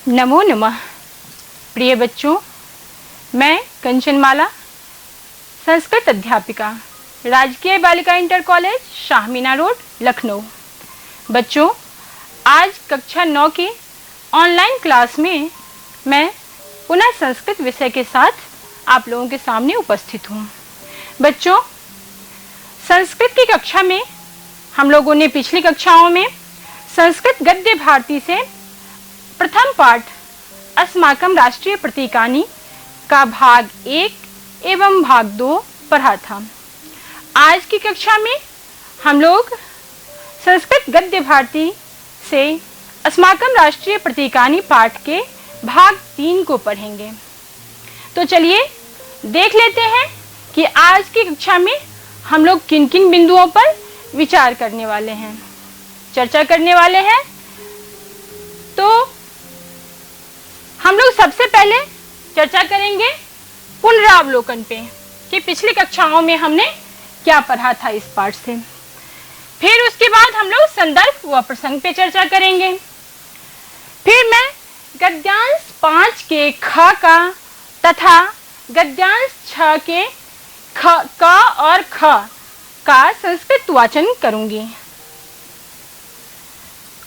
नमो नमः। प्रिय बच्चों, मैं कंचनमाला, संस्कृत अध्यापिका, राजकीय बालिका इंटर कॉलेज शाहमीना रोड, लखनऊ। बच्चों, आज कक्षा 9 की ऑनलाइन क्लास में मैं पुनः संस्कृत विषय के साथ आप लोगों के सामने उपस्थित हूँ। बच्चों, संस्कृत की कक्षा में हम लोगों ने पिछली कक्षाओं में संस्कृत गद्य भारती से प्रथम पाठ अस्माकं राष्ट्रीय प्रतीकानि का भाग 1 एवं भाग 2 पढ़ा था। आज की कक्षा में हम लोग संस्कृत गद्य भारती से अस्माकं राष्ट्रीय प्रतीकानि पाठ के भाग 3 को पढ़ेंगे। तो चलिए देख लेते हैं कि आज की कक्षा में हम लोग किन किन बिंदुओं पर विचार करने वाले हैं, चर्चा करने वाले हैं। तो हम लोग सबसे पहले चर्चा करेंगे पुनरावलोकन पे कि पिछली कक्षाओं में हमने क्या पढ़ा था इस पाठ से। फिर उसके बाद हम लोग संदर्भ व प्रसंग पे चर्चा करेंगे। फिर मैं गद्यांश 5 के ख का तथा गद्यांश 6 के क और ख का संस्कृत वाचन करूंगी।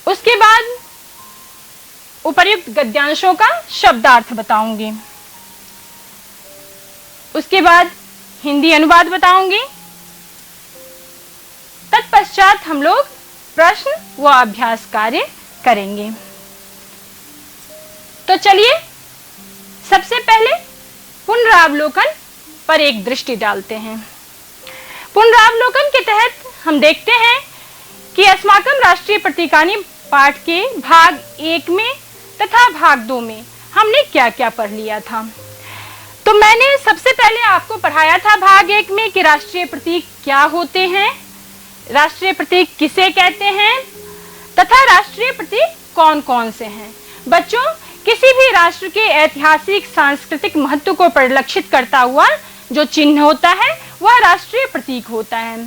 उसके बाद उपर्युक्त गद्यांशों का शब्दार्थ बताऊंगी। उसके बाद हिंदी अनुवाद बताऊंगी। तत्पश्चात हम लोग प्रश्न व अभ्यास कार्य करेंगे। तो चलिए सबसे पहले पुनरावलोकन पर एक दृष्टि डालते हैं। पुनरावलोकन के तहत हम देखते हैं कि अस्माकं राष्ट्रीय प्रतीकानि पाठ के भाग 1 में तथा भाग 2 में हमने क्या क्या पढ़ लिया था। तो मैंने सबसे पहले आपको पढ़ाया था भाग 1 में कि राष्ट्रीय प्रतीक क्या होते हैं, राष्ट्रीय प्रतीक किसे कहते हैं तथा राष्ट्रीय प्रतीक कौन कौन से हैं। बच्चों, किसी भी राष्ट्र के ऐतिहासिक सांस्कृतिक महत्व को परिलक्षित करता हुआ जो चिन्ह होता है वह राष्ट्रीय प्रतीक होता है।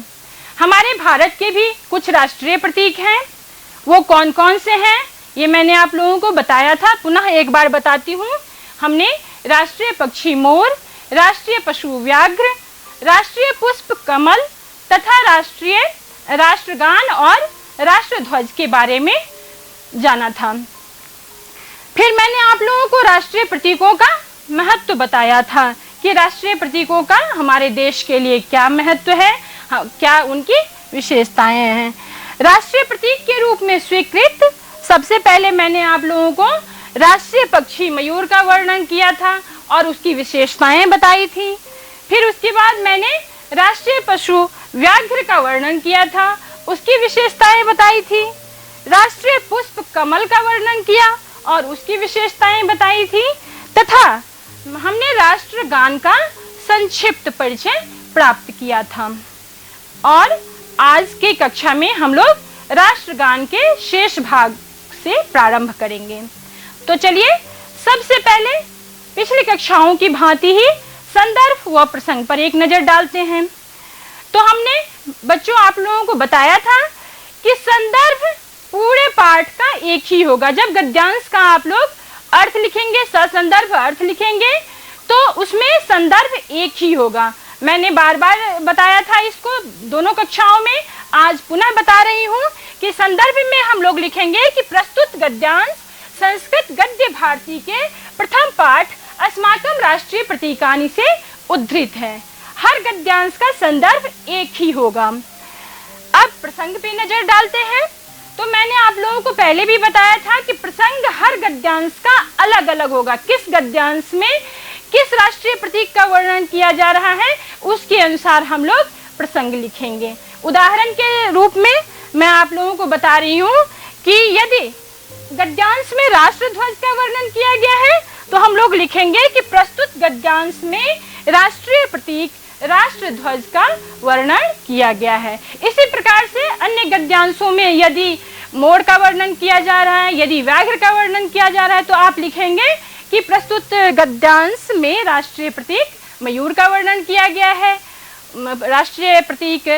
हमारे भारत के भी कुछ राष्ट्रीय प्रतीक हैं। वो कौन कौन से हैं ये मैंने आप लोगों को बताया था, पुनः एक बार बताती हूँ। हमने राष्ट्रीय पक्षी मोर, राष्ट्रीय पशु व्याघ्र, राष्ट्रीय पुष्प कमल तथा राष्ट्रगान और राष्ट्रध्वज के बारे में जाना था। फिर मैंने आप लोगों को राष्ट्रीय प्रतीकों का महत्व बताया था कि राष्ट्रीय प्रतीकों का हमारे देश के लिए क्या महत्व है, क्या उनकी विशेषताएं हैं। राष्ट्रीय प्रतीक के रूप में स्वीकृत सबसे पहले मैंने आप लोगों को राष्ट्रीय पक्षी मयूर का वर्णन किया था और उसकी विशेषताएं बताई थी। फिर उसके बाद मैंने राष्ट्रीय पशु व्याघ्र का वर्णन किया था, उसकी विशेषताएं बताई थी। राष्ट्रीय पुष्प कमल का वर्णन किया और उसकी विशेषताएं बताई थी तथा हमने राष्ट्रगान का संक्षिप्त परिचय प्राप्त किया था। और आज की कक्षा में हम लोग राष्ट्रगान के शेष भाग से प्रारंभ करेंगे। तो चलिए सबसे पहले पिछली कक्षाओं की भांति ही संदर्भ व प्रसंग पर एक नजर डालते हैं। तो हमने बच्चों आप लोगों को बताया था कि संदर्भ पूरे पाठ का एक ही होगा। जब गद्यांश का आप लोग अर्थ लिखेंगे, ससंदर्भ अर्थ लिखेंगे, तो उसमें संदर्भ एक ही होगा। मैंने बार बार बताया था इसको दोनों कक्षाओं में, आज पुनः बता रही हूँ कि संदर्भ में हम लोग लिखेंगे कि प्रस्तुत गद्यांश संस्कृत गद्य भारती के प्रथम पाठ अस्माकं राष्ट्रीय प्रतीकानि से उद्धृत है। हर गद्यांश का संदर्भ एक ही होगा। अब प्रसंग पे नजर डालते हैं। तो मैंने आप लोगों को पहले भी बताया था कि प्रसंग हर गद्यांश का अलग अलग होगा। किस गद्यांश में किस राष्ट्रीय प्रतीक का वर्णन किया जा रहा है उसके अनुसार हम लोग प्रसंग लिखेंगे। उदाहरण के रूप में मैं आप लोगों को बता रही हूँ कि यदि गद्यांश में राष्ट्रध्वज का वर्णन किया गया है तो हम लोग लिखेंगे कि प्रस्तुत गद्यांश में राष्ट्रीय प्रतीक राष्ट्रध्वज का वर्णन किया गया है। इसी प्रकार से अन्य गद्यांशों में यदि मोर का वर्णन किया जा रहा है, यदि व्याघ्र का वर्णन किया जा रहा है, तो आप लिखेंगे कि प्रस्तुत गद्यांश में राष्ट्रीय प्रतीक मयूर का वर्णन किया गया है, राष्ट्रीय प्रतीक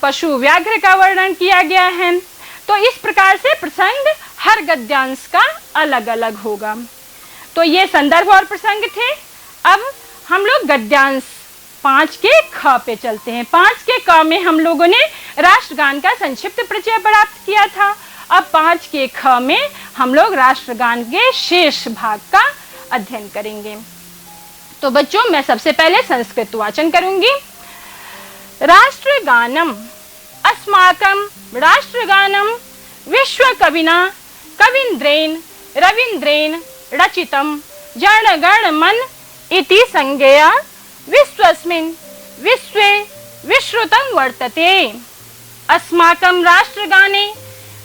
पशु व्याघ्र का वर्णन किया गया है। तो इस प्रकार से प्रसंग हर गद्यांश का अलग अलग होगा। तो ये संदर्भ और प्रसंग थे। अब हम लोग गद्यांश 5 के ख पे चलते हैं। 5 के क में हम लोगों ने राष्ट्रगान का संक्षिप्त परिचय प्राप्त किया था। अब 5 के ख में हम लोग राष्ट्रगान के शेष भाग का अध्ययन करेंगे। तो बच्चों, मैं सबसे पहले संस्कृत वाचन करूंगी। राष्ट्रगानम अस्माकं राष्ट्रगानम विश्वकविना कवींद्रेण रवींद्रेण रचितं जनगण मन इति संज्ञया विश्वस्मिन् विश्वे विश्रुतं वर्तते। अस्माकं राष्ट्रगाने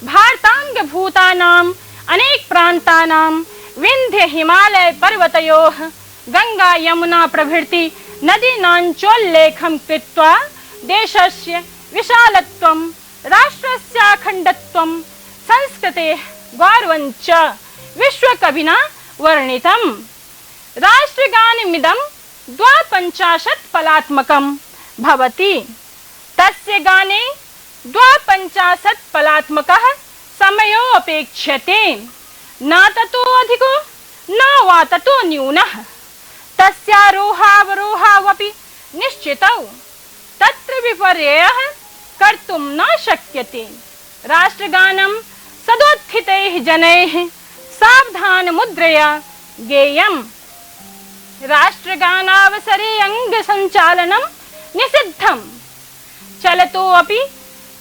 भारतांगभूतानाम् अनेक प्रान्तानां विन्ध्य हिमालय पर्वतयोः गंगा यमुना प्रभृति नदीनाञ्चोल्लेखं कृत्वा देशस्य विशालत्वं राष्ट्रस्याखण्डत्वं संस्कृतेः गौरवं च विश्वकविना वर्णितम्। राष्ट्रगानमिदं 52 पलात्मकं भवति। तस्य गाने 52 पलात्मकः समयो अपेक्ष्यते, न ततो अधिको न वा ततो न्यूनः। तस्यारोहावरोहावपि निश्चितौ, तत्र विपर्ययः कर्तुं न शक्यते। राष्ट्रगानं सदोत्थितैः जनैः सावधान मुद्रया गेयम्। राष्ट्रगानावसरे अंगसञ्चालनं निषिद्धम्। चलतोऽपि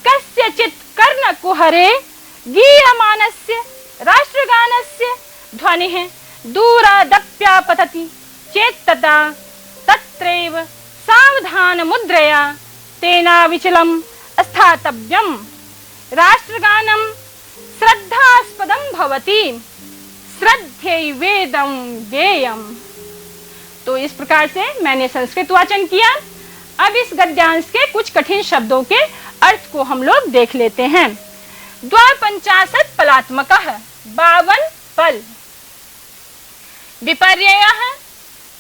कस्यचित् कर्णकुहरे गीयमानस्य राष्ट्रगानस्य ध्वनिः दूरादप्यापतति चेत्तदा तत्रैव सावधान मुद्रया तेनाविचलं स्थातव्यम्। राष्ट्रगानं श्रद्धास्पदं भवति, श्रद्धेयेदं गेयम्। तो इस प्रकार से मैंने संस्कृत वाचन किया। अब इस गद्यांश के कुछ कठिन शब्दों के अर्थ को हम लोग देख लेते हैं। 52 पलात्मकः 52 पल। विपर्ययः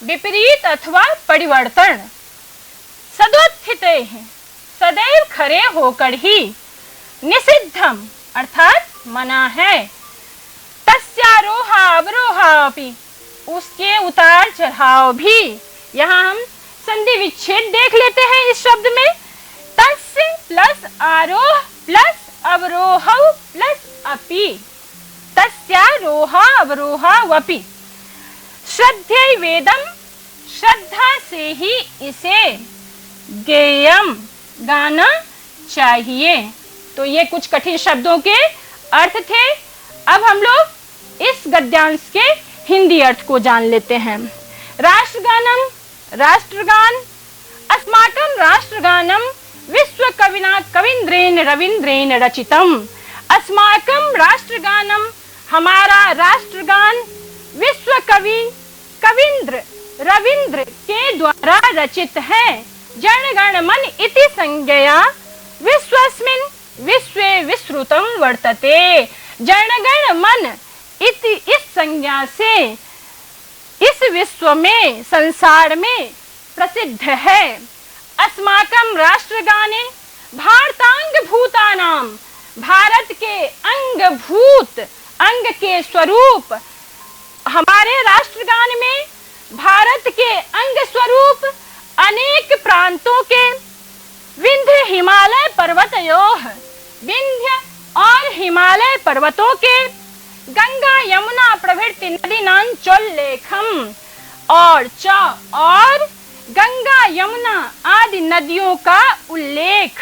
विपरीत अथवा परिवर्तन। सदोत्थितैः सदैव खड़े होकर ही। निषिद्धम अर्थात मना है। तस्यारोहा अवरोहा अपि उसके उतार चढ़ाव भी। यहाँ हम संधि विच्छेद देख लेते हैं इस शब्द में। तस्य प्लस आरोह प्लस अवरोह प्लस अपि। तस्यारोहा अवरोहा वपि। श्रद्धेय वेदम श्रद्धा से ही इसे गेयम गाना चाहिए। तो ये कुछ कठिन शब्दों के अर्थ थे। अब हम लोग इस गद्यांश के हिंदी अर्थ को जान लेते हैं। राष्ट्रगानम राष्ट्रगान। अस्माकं राष्ट्रगानम विश्वकविना कवींद्रेण रवींद्रेण रचितम्। अस्माकं राष्ट्रगानम हमारा राष्ट्रगान विश्वकवि कवींद्र रवींद्र के द्वारा रचित है। जनगण मन इति संज्ञया विश्वस्मिन् विश्वे विश्रुतं वर्तते। जनगण मन इति इस संज्ञा से इस विश्व में संसार में प्रसिद्ध है। अस्माकं राष्ट्रगाने भारतांग भूतानाम भारत के अंगभूत अंग के स्वरूप हमारे राष्ट्रगान में भारत के अंग स्वरूप अनेक प्रांतों के विंध्य हिमालय पर्वतयोः विंध्य और हिमालय पर्वतों के गंगा यमुना प्रभृति नदीनाञ्चोल्लेखम् और गंगा यमुना आदि नदियों का उल्लेख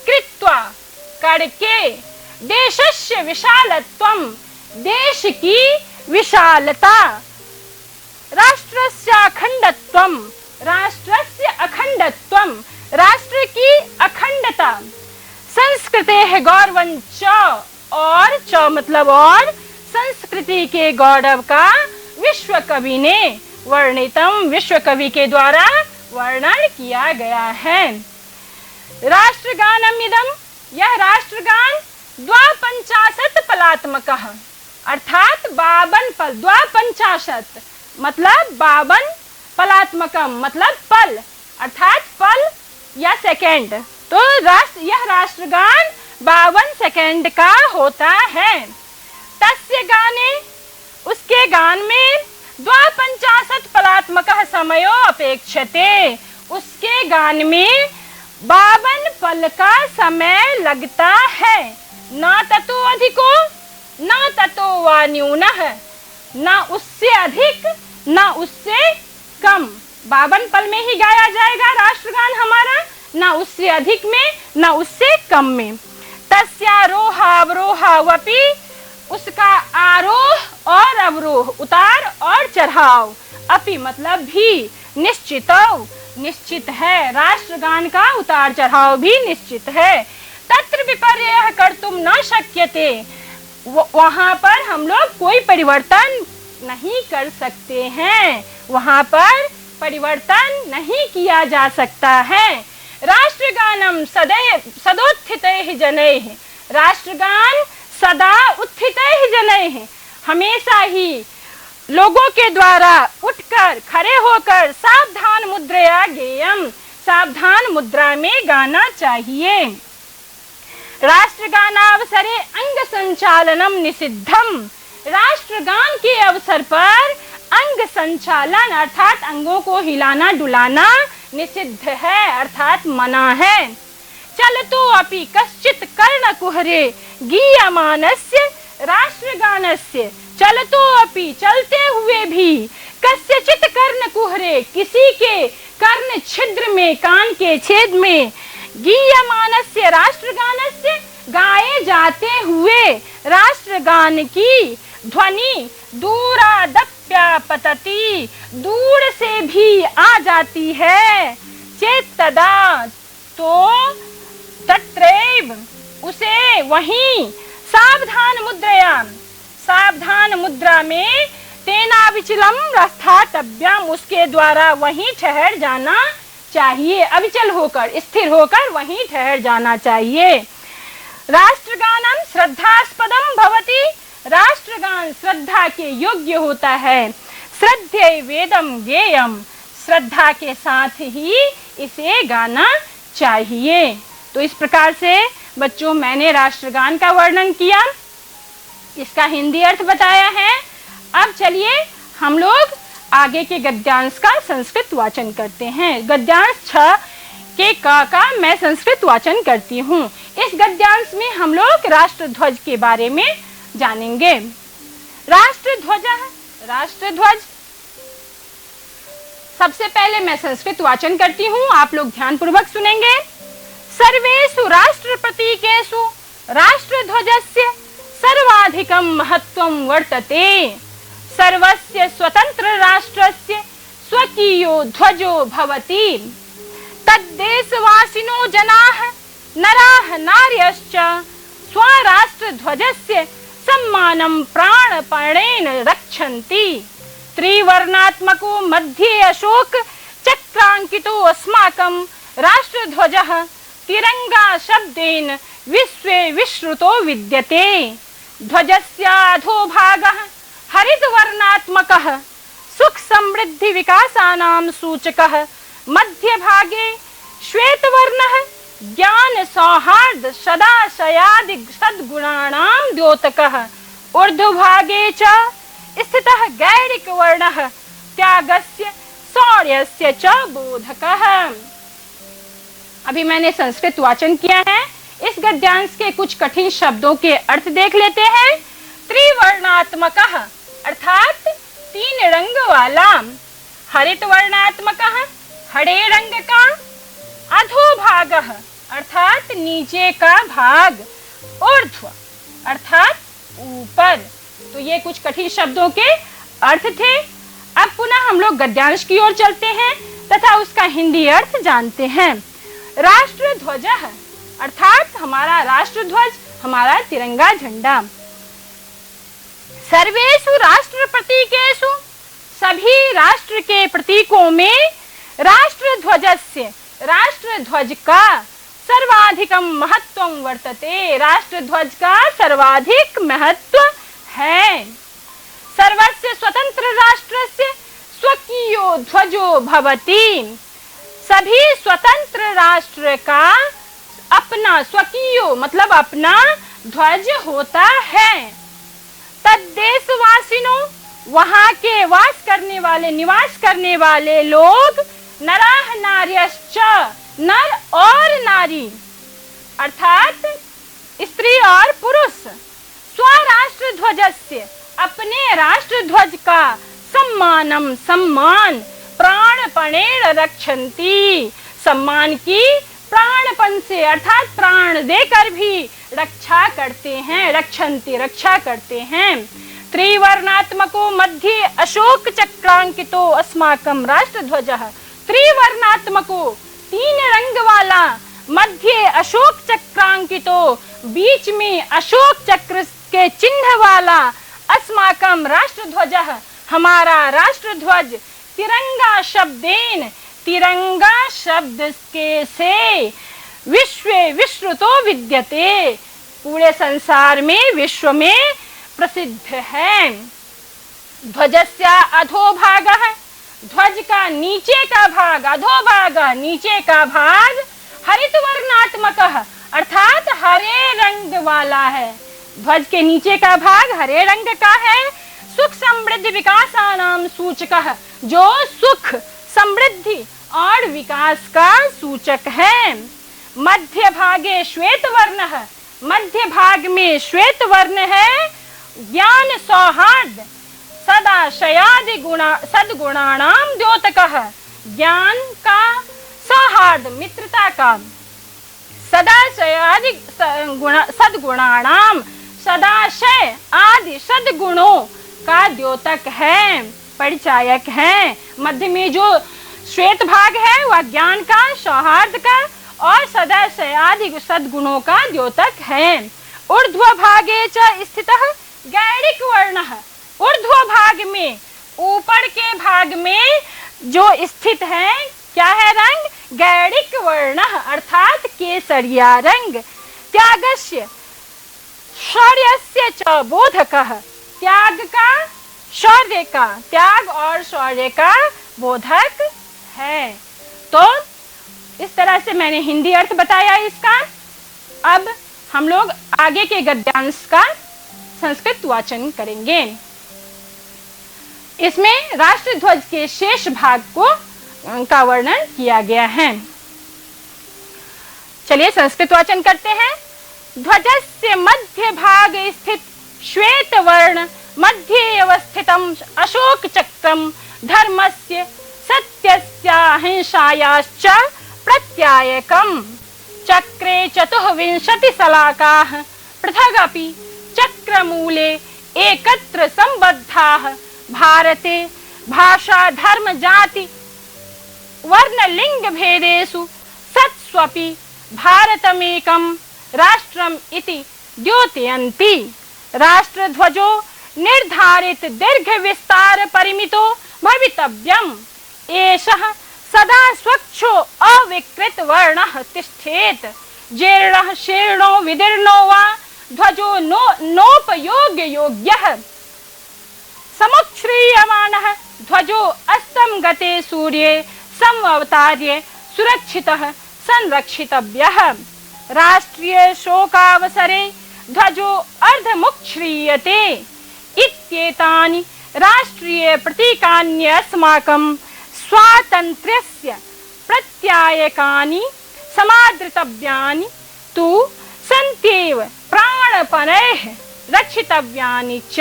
कृत्वा करके देशस्य विशालत्वं देश की विशालता राष्ट्रस्य अखंडत्वं राष्ट्र की अखंडता संस्कृतेः गौरवं च और च मतलब और संस्कृति के गौरव का विश्व कवि ने वर्णितम विश्व कवि के द्वारा वर्णन किया गया है। राष्ट्रगानम इदम यह राष्ट्रगान 52 पलात्मकः अर्थात 52 पल 52 मतलब 52 पलात्मकम मतलब पल अर्थात पल या सेकंड। तो यह राष्ट्रगान 52 सेकंड का होता है। तस्य गाने, उसके गान में 52 पलात्मक समयो अपेक्षते, उसके गान में 52 पल का समय लगता है। ना ततो अधिको ना ततो वा न्यूनः, ना उससे अधिक ना उससे कम। 52 पल में ही गाया जाएगा राष्ट्रगान हमारा, ना उससे अधिक में ना उससे कम में। तस्यारोहावरोहावपि, उसका आरोह और अवरोह, उतार और चढ़ाव, अपि मतलब भी, निश्चितो निश्चित है, राष्ट्रगान का उतार चढ़ाव भी निश्चित है। तत्र विपर्ययः कर्तुम न शक्यते, वहां पर हम लोग कोई परिवर्तन नहीं कर सकते हैं, वहां पर परिवर्तन नहीं किया जा सकता है। राष्ट्रगानम सदोत्थितैः जनैः, राष्ट्रगान सदा उत्थितैः जनैः, हमेशा ही लोगों के द्वारा उठकर खड़े होकर सावधान मुद्रया गेयम, सावधान मुद्रा में गाना चाहिए। राष्ट्रगानावसरे अंग संचालनम निषिद्धम, राष्ट्रगान के अवसर पर अंग संचालन अर्थात अंगों को हिलाना डुलाना निषिद्ध है, अर्थात मना है। चलतो अपि कश्चित् कर्णकुहरे गीयमानस्य राष्ट्रगानस्य, चलतो अपि चलते हुए भी, कस्यचित् कर्णकुहरे किसी के कर्ण छिद्र में, कान के छेद में, गीयमानस्य राष्ट्रगानस्य गाए जाते हुए राष्ट्रगान की ध्वनि दूरादप्यापतति, दूर से भी आ जाती है। चेत तदा, तो तत्रैव, उसे वहीं, सावधान मुद्रया, सावधान मुद्रा में, तेना विचलम स्थातव्यम, उसके द्वारा वहीं ठहर जाना चाहिए, अविचल होकर स्थिर होकर वहीं ठहर जाना चाहिए। राष्ट्रगानम श्रद्धास्पदम भवति, राष्ट्रगान श्रद्धा के योग्य होता है। श्रद्धे वेदम गेयम, श्रद्धा के साथ ही इसे गाना चाहिए। तो इस प्रकार से बच्चों मैंने राष्ट्रगान का वर्णन किया, इसका हिंदी अर्थ बताया है। अब चलिए हम लोग आगे के गद्यांश का संस्कृत वाचन करते हैं। गद्यांश 6 के का मैं संस्कृत वाचन करती हूँ। इस गद्यांश में हम लोग राष्ट्रध्वज के बारे में जानेंगे। राष्ट्रध्वज, राष्ट्रध्वज, सबसे पहले मैं संस्कृत वाचन करती हूँ, आप लोग ध्यानपूर्वक सुनेंगे। सर्वेषु राष्ट्रप्रतीकेषु राष्ट्रध्वजस्य सर्वाधिकं महत्वं वर्तते। सर्वस्य स्वतंत्र राष्ट्रस्य स्वकीयो ध्वजो भवति। तद्देशवासिनो जनाः नराः नार्यश्च स्वराष्ट्रध्वजस्य सम्मानं प्राणपणेन रक्षन्ति। त्रिवर्णात्मको मध्ये अशोक चक्रांकितो अस्माकं राष्ट्रध्वजः तिरंगा शब्देन विश्वे विश्रुतो विद्यते। ध्वजस्य अधोभागः हरितवर्णात्मकः सुख समृद्धि विकासानां सूचकः, मध्यभागे श्वेतवर्णः ज्ञान सौहार्द सदाशयादि सद्गुणानां द्योतकः, ऊर्ध्वभागे च स्थितः गैरिक वर्णः त्यागस्य शौर्यस्य च बोधकः। अभी मैंने संस्कृत वाचन किया है। इस गद्यांश के कुछ कठिन शब्दों के अर्थ देख लेते हैं। त्रिवर्णात्मकः अर्थात 3 रंग वाला, हरित वर्णात्मकः हरे रंग का, अधोभागः अर्थात नीचे का भाग, ऊर्ध्व अर्थात ऊपर। तो ये कुछ कठिन शब्दों के अर्थ थे। अब पुनः हम लोग गद्यांश की ओर चलते हैं तथा उसका हिंदी अर्थ जानते हैं। राष्ट्रध्वजः अर्थात हमारा राष्ट्रध्वज, हमारा तिरंगा झंडा। सर्वेषु राष्ट्र प्रतीकेषु सभी राष्ट्र के प्रतीकों में राष्ट्रध्वजस्य राष्ट्रध्वज का सर्वाधिकम महत्वम वर्तते, राष्ट्रध्वज का सर्वाधिक महत्व है। सर्वस्य स्वतंत्र राष्ट्रस्य स्वकीयो ध्वजो भवति, सभी स्वतंत्र राष्ट्र का अपना, स्वकीयो मतलब अपना ध्वज होता है। तद्देशवासिनों, वहां के निवास करने वाले लोग, नराः नार्यश्च, नर और नारी अर्थात स्त्री और पुरुष, स्वराष्ट्र ध्वजस्य, अपने राष्ट्र ध्वज का सम्मान प्राणपणेन रक्षन्ति, सम्मान की प्राणपण से अर्थात प्राण देकर भी रक्षा करते हैं, रक्षा करते हैं। त्रिवर्णात्मको मध्ये अशोक चक्रांकितो अस्माकं राष्ट्र ध्वजः, त्रिवर्णात्मको, 3 रंग वाला, मध्य अशोक चक्रांकितो, बीच में अशोक चक्र के चिन्ह वाला, अस्माकं राष्ट्र ध्वजः, हमारा राष्ट्र ध्वज, तिरंगा शब्देन, तिरंगा शब्द के से विश्रुतो विद्यते, पूरे संसार में, विश्व में प्रसिद्ध है। ध्वजस्य अधोभागः, ध्वज का नीचे का भाग, अधोभाग नीचे का भाग, हरितवर्णात्मकः, अर्थात हरे रंग वाला है। ध्वज के नीचे का भाग हरे रंग का है। सुख समृद्धि विकासानां सूचकः, जो सुख, समृद्धि और विकास का सूचक है। मध्य भागे श्वेत वर्णः, मध्य भाग में श्वेत वर्ण है। ज्ञान सौहार्द सदाशयादि सद्गुणानां द्योतकः, ज्ञान का, सौहार्द मित्रता का, सदाशयादि सद्गुणानां, सदाशय आदि सद्गुणों का द्योतक है, परिचायक है। मध्य में जो श्वेत भाग है वह ज्ञान का, सौहार्द का और सदाशय आदि सद्गुणों का द्योतक है। ऊर्ध्व भागे च स्थितः गैरिक वर्णः, ऊर्ध्व भाग में, ऊपर के भाग में जो स्थित है, क्या है रंग? गैरिक वर्णः, अर्थात केसरिया रंग। त्यागस्य शौर्यस्य च बोधकः, त्याग का, शौर्य का, त्याग और शौर्य का बोधक है। तो इस तरह से मैंने हिंदी अर्थ बताया इसका। अब हम लोग आगे के गद्यांश का संस्कृत वाचन करेंगे। इसमें राष्ट्र ध्वज के शेष भाग का वर्णन किया गया है। चलिए संस्कृत वाचन करते हैं। ध्वजस्य मध्य भाग स्थित श्वेत वर्ण मध्ये अवस्थितम् अशोक चक्रम धर्मस्य सत्यस्य अहिंसायाश्च प्रत्यायकम्। चक्रे 24 शलाकाः पृथगपि चक्रमूले एकत्र संबद्धाः। भारते भाषा धर्म जाति वर्ण लिंग भेदेषु सत्स्वपि भारतमेकं राष्ट्रम् इति द्योतयन्ति। राष्ट्रध्वजो निर्धारित दीर्घ विस्तार परिमितो भवितव्यम्। एषः सदा स्वच्छो अविकृत वर्णः तिष्ठेत्। जीर्णः शीर्णो विदीर्णो वा ध्वजो नोपयोग्य योग्यः। समुच्छ्रियमाणः ध्वजो अस्तं गते सूर्ये समवतार्य सुरक्षितः संरक्षितव्यः। राष्ट्रीय शोकावसरे ध्वजो अर्धमुच्छ्रियते। इत्येतानि राष्ट्रीय प्रतीकानि अस्माकं स्वातन्त्र्यस्य प्रत्यायकानि समादृतव्यानि तु सन्त्येव प्राणपणैः रक्षितव्यानि च।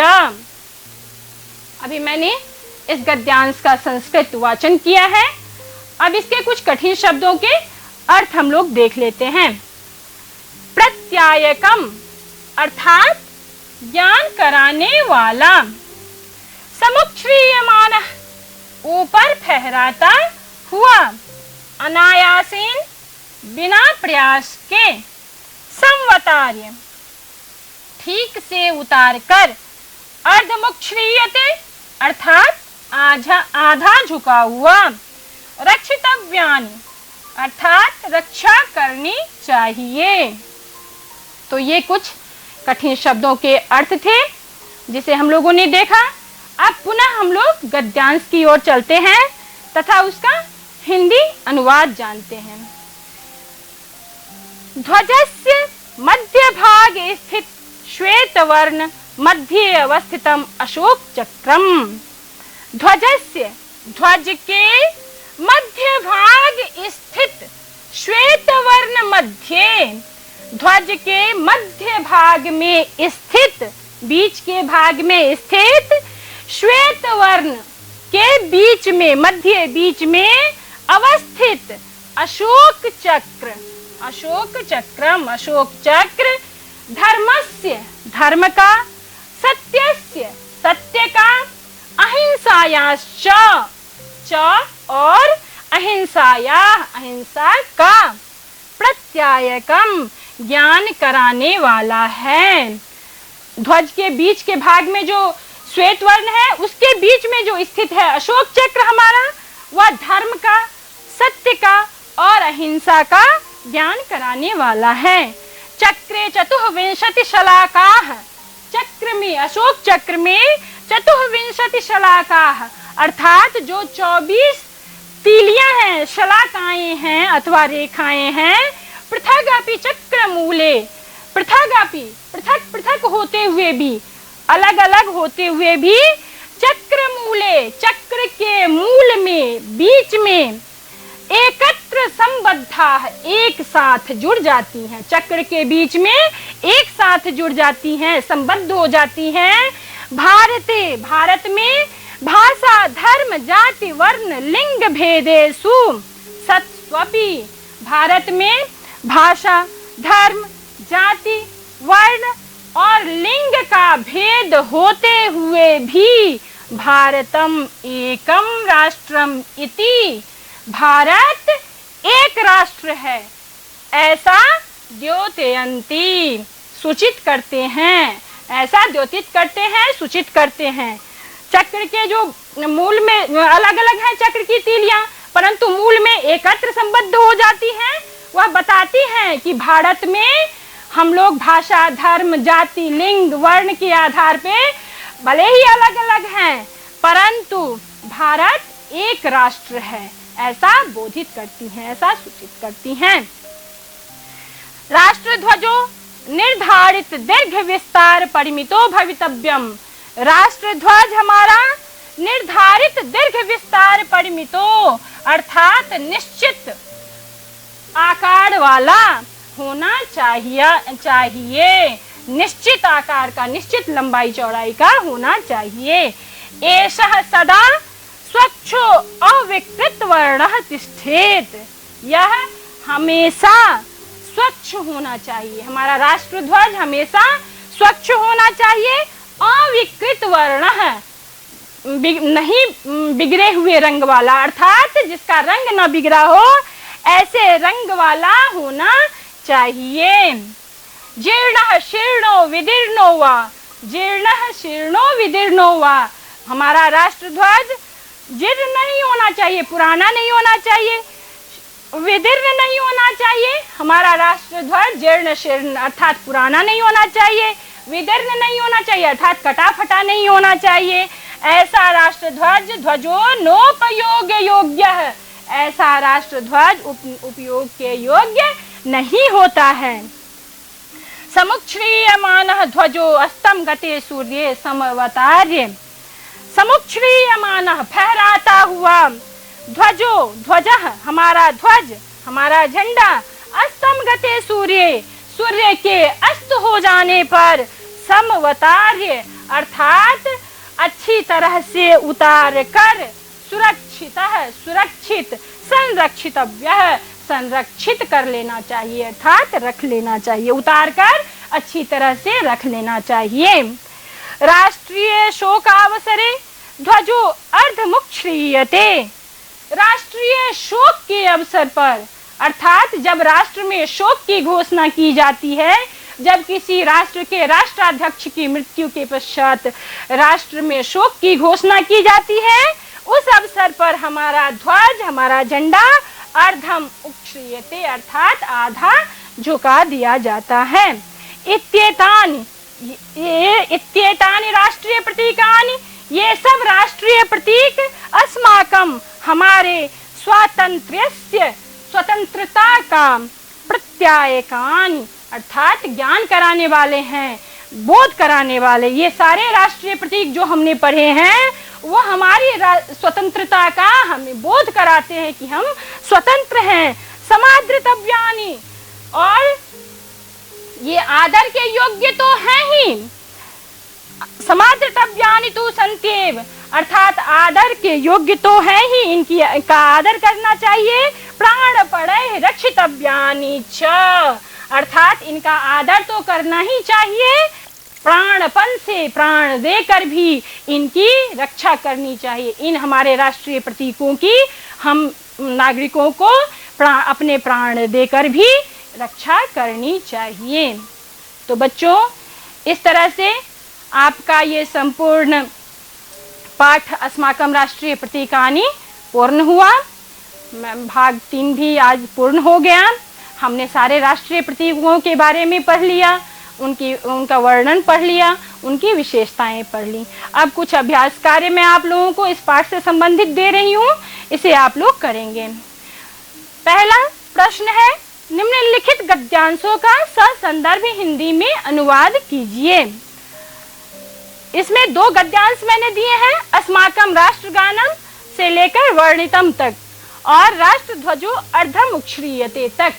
अभी मैंने इस गद्यांश का संस्कृत वाचन किया है। अब इसके कुछ कठिन शब्दों के अर्थ हम लोग देख लेते हैं। प्रत्यायकम अर्थात ज्ञान कराने वाला। समुच्छ्रियमानः ऊपर फहराता हुआ। अनायासेन बिना प्रयास के। संवतार्य ठीक से उतार कर। अर्धमुच्छ्रियते अर्थात आधा झुका हुआ। रक्षितव्यानि अर्थात रक्षा करनी चाहिए। तो ये कुछ कठिन शब्दों के अर्थ थे जिसे हम लोगों ने देखा। अब पुनः हम लोग गद्यांश की ओर चलते हैं तथा उसका हिंदी अनुवाद जानते हैं। ध्वजस्य मध्य भाग स्थित श्वेत वर्ण मध्ये अवस्थितम अशोक चक्रम। ध्वजस्य ध्वज के मध्य भाग स्थित श्वेत वर्ण मध्य, ध्वज के मध्य भाग में स्थित, बीच के भाग में स्थित श्वेत वर्ण के बीच में, मध्य बीच में अवस्थित अशोक चक्र, अशोक चक्रम, अशोक चक्र। धर्मस्य धर्म का, सत्यस्य सत्य का, अहिंसायाश्च च और अहिंसाया अहिंसा का, प्रत्यायकम ज्ञान कराने वाला है। ध्वज के बीच के भाग में जो श्वेत वर्ण है उसके बीच में जो स्थित है अशोक चक्र हमारा, वह धर्म का, सत्य का और अहिंसा का ज्ञान कराने वाला है। चक्रे चतुर्विंशति शलाकाः, चक्र में, अशोक चक्र में चतुर्विंशति शलाकाः अर्थात जो 24 तीलियां हैं, शलाकाएं हैं अथवा रेखाएं हैं। पृथगापि चक्र मूले, पृथगापि पृथक पृथक होते हुए भी, अलग अलग होते हुए भी, चक्र मूले चक्र के मूल में, बीच में, एकत्र संबद्धा एक साथ जुड़ जाती हैं, चक्र के बीच में एक साथ जुड़ जाती हैं, संबद्ध हो जाती हैं। भारते भारत में भाषा धर्म जाति वर्ण लिंग भेदेषु सत्स्वपि, भारत में भाषा धर्म जाति वर्ण और लिंग का भेद होते हुए भी भारतम एकम राष्ट्रम इति, भारत एक राष्ट्र है ऐसा द्योतयन्ति सूचित करते हैं, ऐसा द्योतित करते हैं, सूचित करते हैं। चक्र के जो मूल में अलग अलग हैं चक्र की तीलियां, परंतु मूल में एकत्र संबद्ध हो जाती हैं। वह बताती हैं कि भारत में हम लोग भाषा धर्म जाति लिंग वर्ण के आधार पे भले ही अलग अलग हैं, परंतु भारत एक राष्ट्र है ऐसा बोधित करती हैं, ऐसा सूचित करती हैं। राष्ट्र ध्वजो निर्धारित दीर्घ विस्तार परिमितो भवितव्यम, राष्ट्र ध्वज हमारा निर्धारित दीर्घ विस्तार परिमितो अर्थात निश्चित आकार वाला होना चाहिए, निश्चित आकार का, निश्चित लंबाई चौड़ाई का होना चाहिए। एषः सदा स्वच्छो अविकृत वर्णः तिष्ठेत, यह हमेशा स्वच्छ होना चाहिए, हमारा राष्ट्र ध्वज हमेशा स्वच्छ होना चाहिए। अविकृत वर्ण है, नहीं बिगड़े हुए रंग वाला, अर्थात जिसका रंग न बिगड़ा हो ऐसे रंग वाला होना चाहिए। जीर्ण शीर्णो विदीर्णो वा, जीर्ण शीर्णो विदीर्णो वा, हमारा राष्ट्र ध्वज जीर्ण नहीं होना चाहिए, पुराना नहीं होना चाहिए, विदीर्ण नहीं होना चाहिए। हमारा राष्ट्र ध्वज जीर्ण शीर्ण अर्थात पुराना नहीं होना चाहिए, विदीर्ण नहीं होना चाहिए अर्थात कटा फटा नहीं होना चाहिए। ऐसा राष्ट्र ध्वज ध्वजो नोपयोग योग्य है, ऐसा राष्ट्र ध्वज उपयोग के योग्य नहीं होता है। समुच्छ्रियमानः ध्वजो अस्तम गते सूर्ये समवतार्य, समुच्छ्रियमानः फहराता हुआ, ध्वजो ध्वजः हमारा ध्वज हमारा झंडा, अस्तम गते सूर्य सूर्य के अस्त हो जाने पर, समवतार्य अर्थात अच्छी तरह से उतार कर, सुरक्षितः सुरक्षित, संरक्षितव्यः संरक्षित कर लेना चाहिए अर्थात रख लेना चाहिए, उतार कर अच्छी तरह से रख लेना चाहिए। राष्ट्रीय शोकावसरे ध्वजो अर्धमुच्छ्रियते, राष्ट्रीय शोक के अवसर पर अर्थात जब राष्ट्र में शोक की घोषणा की जाती है, जब किसी राष्ट्र के राष्ट्राध्यक्ष की मृत्यु के पश्चात राष्ट्र में शोक की घोषणा की जाती है, उस अवसर पर हमारा ध्वज हमारा झंडा अर्धम उच्छ्रियते अर्थात आधा झुका दिया जाता है। इत्येतानि राष्ट्रीय प्रतीकानि, ये सब राष्ट्रीय प्रतीक अस्माकं हमारे स्वातंत्र्यस्य स्वतंत्रता का प्रत्यायकानि अर्थात ज्ञान कराने वाले हैं। बोध कराने वाले। ये सारे राष्ट्रीय प्रतीक जो हमने पढ़े हैं वो हमारी स्वतंत्रता का हमें बोध कराते हैं कि हम स्वतंत्र हैं, समादृतव्यानि, और ये आदर के योग्य तो हैं ही। समादृतव्यानि तु सन्त्येव, अर्थात आदर के योग्य तो है ही, इनका आदर करना चाहिए। प्राणपणैः रक्षितव्यानि च, अर्थात इनका आदर तो करना ही चाहिए, प्राणपण से प्राण देकर भी इनकी रक्षा करनी चाहिए। इन हमारे राष्ट्रीय प्रतीकों की हम नागरिकों को अपने प्राण देकर भी रक्षा करनी चाहिए। तो बच्चों, इस तरह से आपका ये संपूर्ण पाठ अस्माकं राष्ट्रीय प्रतीकानि पूर्ण हुआ। भाग 3 भी आज पूर्ण हो गया। हमने सारे राष्ट्रीय प्रतीकों के बारे में पढ़ लिया, उनका वर्णन पढ़ लिया, उनकी विशेषताएं पढ़ ली। अब कुछ अभ्यास कार्य मैं आप लोगों को इस पाठ से संबंधित दे रही हूँ, इसे आप लोग करेंगे। पहला प्रश्न है, निम्नलिखित गद्यांशों का ससंदर्भ हिंदी में अनुवाद कीजिए। इसमें 2 गद्यांश मैंने दिए हैं, अस्माकं राष्ट्रगानम से लेकर वर्णितम तक और राष्ट्रध्वजो अर्धमुच्छ्रियते तक।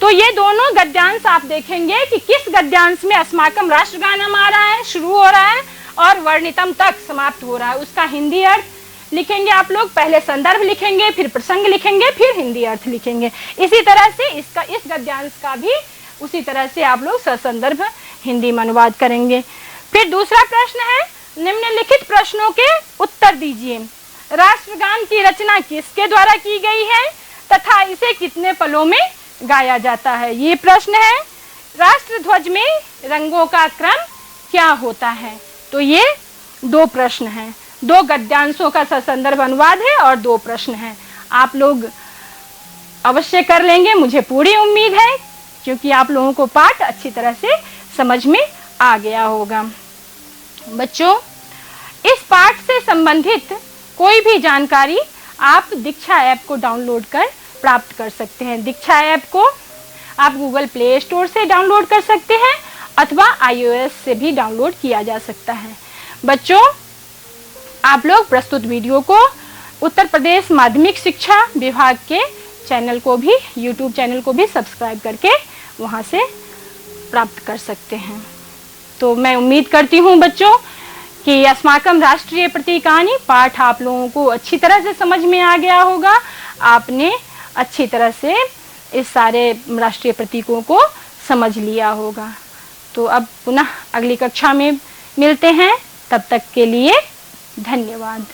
तो ये दोनों गद्यांश आप देखेंगे कि किस गद्यांश में अस्माकं राष्ट्रगानम आ रहा है, शुरू हो रहा है, और वर्णितम तक समाप्त हो रहा है। उसका हिंदी अर्थ लिखेंगे आप लोग, पहले संदर्भ लिखेंगे, फिर प्रसंग लिखेंगे, फिर हिंदी अर्थ लिखेंगे। इसी तरह से इस गद्यांश का भी उसी तरह से आप लोग ससंदर्भ हिंदी में अनुवाद करेंगे। फिर दूसरा प्रश्न है, निम्नलिखित प्रश्नों के उत्तर दीजिए। राष्ट्रगान की रचना किसके द्वारा की गई है तथा इसे कितने पलों में गाया जाता है? ये प्रश्न है। राष्ट्रध्वज में रंगों का क्रम क्या होता है? तो ये 2 प्रश्न हैं, 2 गद्यांशों का ससंदर्भ अनुवाद है और 2 प्रश्न हैं। आप लोग अवश्य कर लेंगे, मुझे पूरी उम्मीद है, क्योंकि आप लोगों को पाठ अच्छी तरह से समझ में आ गया होगा। बच्चों, इस पाठ से संबंधित कोई भी जानकारी आप दीक्षा ऐप को डाउनलोड कर प्राप्त कर सकते हैं। दीक्षा ऐप को आप गूगल प्ले स्टोर से डाउनलोड कर सकते हैं अथवा iOS से भी डाउनलोड किया जा सकता है। बच्चों, आप लोग प्रस्तुत वीडियो को उत्तर प्रदेश माध्यमिक शिक्षा विभाग के चैनल को भी, YouTube चैनल को भी सब्सक्राइब करके वहां से प्राप्त कर सकते हैं। तो मैं उम्मीद करती हूँ बच्चों कि अस्माकं राष्ट्रीय प्रतीकानि पाठ आप लोगों को अच्छी तरह से समझ में आ गया होगा। आपने अच्छी तरह से इस सारे राष्ट्रीय प्रतीकों को समझ लिया होगा। तो अब पुनः अगली कक्षा में मिलते हैं, तब तक के लिए धन्यवाद।